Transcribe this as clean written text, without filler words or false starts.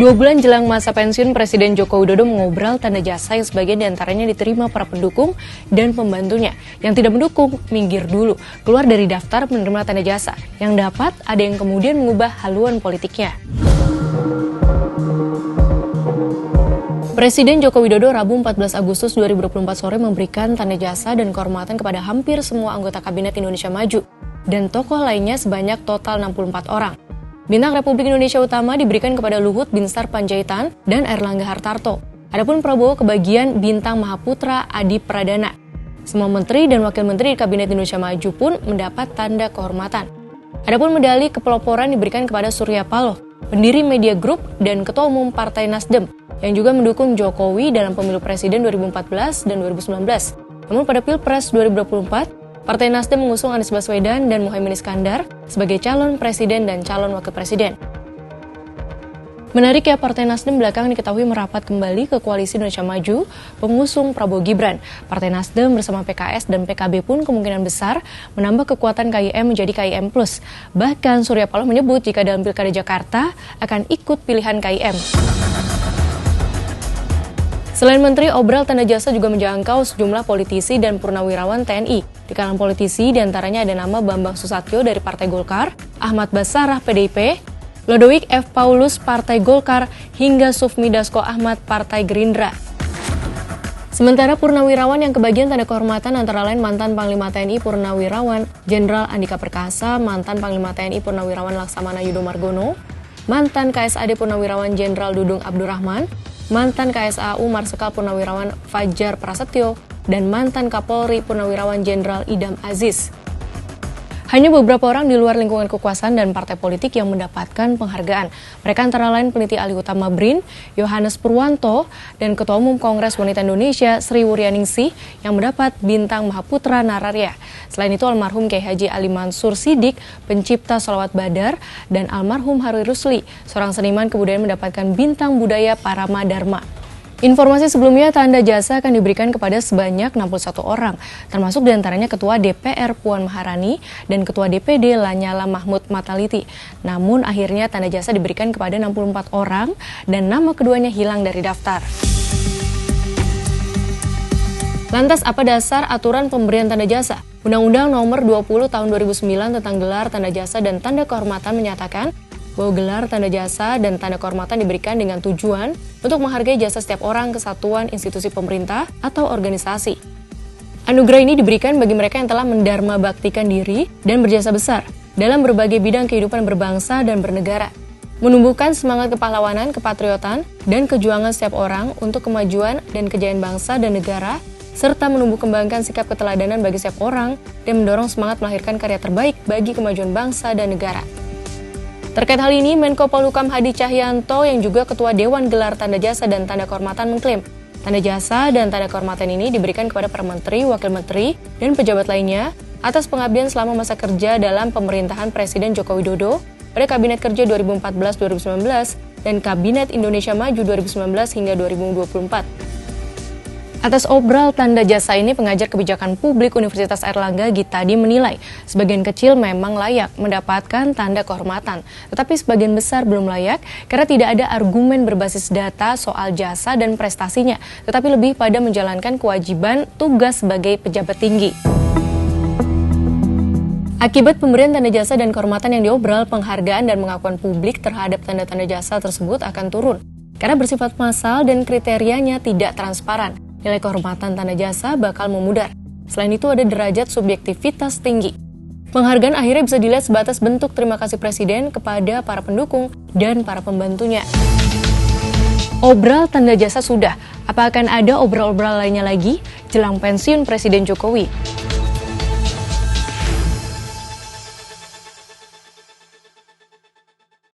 2 bulan jelang masa pensiun, Presiden Joko Widodo mengobral tanda jasa yang sebagian diantaranya diterima para pendukung dan pembantunya. Yang tidak mendukung, minggir dulu, keluar dari daftar penerima tanda jasa. Yang dapat, ada yang kemudian mengubah haluan politiknya. Presiden Joko Widodo Rabu 14 Agustus 2024 sore memberikan tanda jasa dan kehormatan kepada hampir semua anggota Kabinet Indonesia Maju dan tokoh lainnya sebanyak total 64 orang. Bintang Republik Indonesia Utama diberikan kepada Luhut Binsar Panjaitan dan Erlangga Hartarto. Adapun Prabowo kebagian Bintang Mahaputra Adi Pradana. Semua menteri dan wakil menteri di Kabinet Indonesia Maju pun mendapat tanda kehormatan. Adapun medali kepeloporan diberikan kepada Surya Paloh, pendiri Media Group dan Ketua Umum Partai Nasdem, yang juga mendukung Jokowi dalam pemilu presiden 2014 dan 2019. Namun pada Pilpres 2024, Partai Nasdem mengusung Anies Baswedan dan Muhaimin Iskandar sebagai calon presiden dan calon wakil presiden. Menarik ya, Partai Nasdem belakangan diketahui merapat kembali ke Koalisi Indonesia Maju pengusung Prabowo Gibran. Partai Nasdem bersama PKS dan PKB pun kemungkinan besar menambah kekuatan KIM menjadi KIM+. Bahkan Surya Paloh menyebut jika dalam Pilkada Jakarta akan ikut pilihan KIM. Selain menteri, obral tanda jasa juga menjangkau sejumlah politisi dan purnawirawan TNI. Di kalangan politisi, diantaranya ada nama Bambang Susatyo dari Partai Golkar, Ahmad Basarah PDIP, Lodowik F. Paulus Partai Golkar, hingga Sufmi Dasko Ahmad Partai Gerindra. Sementara purnawirawan yang kebagian tanda kehormatan antara lain mantan Panglima TNI Purnawirawan Jenderal Andika Perkasa, mantan Panglima TNI Purnawirawan Laksamana Yudo Margono, mantan KSAD Purnawirawan Jenderal Dudung Abdurrahman, mantan KSAU Marsikal Purnawirawan Fajar Prasetyo, dan mantan Kapolri Purnawirawan Jenderal Idam Aziz. Hanya beberapa orang di luar lingkungan kekuasaan dan partai politik yang mendapatkan penghargaan. Mereka antara lain peneliti alih utama BRIN, Yohanes Purwanto, dan Ketua Umum Kongres Wanita Indonesia, Sri Wuryaningsih, yang mendapat Bintang Mahaputra Nararya. Selain itu, almarhum Kiai Haji Ali Mansur Siddiq, pencipta Sholawat Badar, dan almarhum Harun Rusli, seorang seniman, kemudian mendapatkan Bintang Budaya Parama Dharma. Informasi sebelumnya, tanda jasa akan diberikan kepada sebanyak 61 orang, termasuk diantaranya Ketua DPR Puan Maharani dan Ketua DPD Lanyala Mahmud Mataliti. Namun akhirnya tanda jasa diberikan kepada 64 orang dan nama keduanya hilang dari daftar. Lantas apa dasar aturan pemberian tanda jasa? Undang-Undang Nomor 20 Tahun 2009 tentang gelar tanda jasa dan tanda kehormatan menyatakan bahwa gelar tanda jasa dan tanda kehormatan diberikan dengan tujuan untuk menghargai jasa setiap orang, kesatuan, institusi pemerintah, atau organisasi. Anugerah ini diberikan bagi mereka yang telah mendarma baktikan diri dan berjasa besar dalam berbagai bidang kehidupan berbangsa dan bernegara, menumbuhkan semangat kepahlawanan, kepatriotan, dan kejuangan setiap orang untuk kemajuan dan kejayaan bangsa dan negara, serta menumbuh kembangkan sikap keteladanan bagi setiap orang dan mendorong semangat melahirkan karya terbaik bagi kemajuan bangsa dan negara. Terkait hal ini, Menko Polhukam Hadi Cahyanto yang juga Ketua Dewan Gelar Tanda Jasa dan Tanda Kehormatan mengklaim, tanda jasa dan tanda kehormatan ini diberikan kepada para menteri, wakil menteri, dan pejabat lainnya atas pengabdian selama masa kerja dalam pemerintahan Presiden Joko Widodo pada Kabinet Kerja 2014-2019 dan Kabinet Indonesia Maju 2019 hingga 2024. Atas obral tanda jasa ini, pengajar kebijakan publik Universitas Airlangga Gitadi menilai sebagian kecil memang layak mendapatkan tanda kehormatan, tetapi sebagian besar belum layak karena tidak ada argumen berbasis data soal jasa dan prestasinya, tetapi lebih pada menjalankan kewajiban tugas sebagai pejabat tinggi. Akibat pemberian tanda jasa dan kehormatan yang diobral, penghargaan dan pengakuan publik terhadap tanda-tanda jasa tersebut akan turun karena bersifat massal dan kriterianya tidak transparan. Nilai kehormatan tanda jasa bakal memudar. Selain itu ada derajat subjektivitas tinggi. Penghargaan akhirnya bisa dilihat sebatas bentuk terima kasih Presiden kepada para pendukung dan para pembantunya. Obral tanda jasa sudah. Apa akan ada obral-obral lainnya lagi jelang pensiun Presiden Jokowi?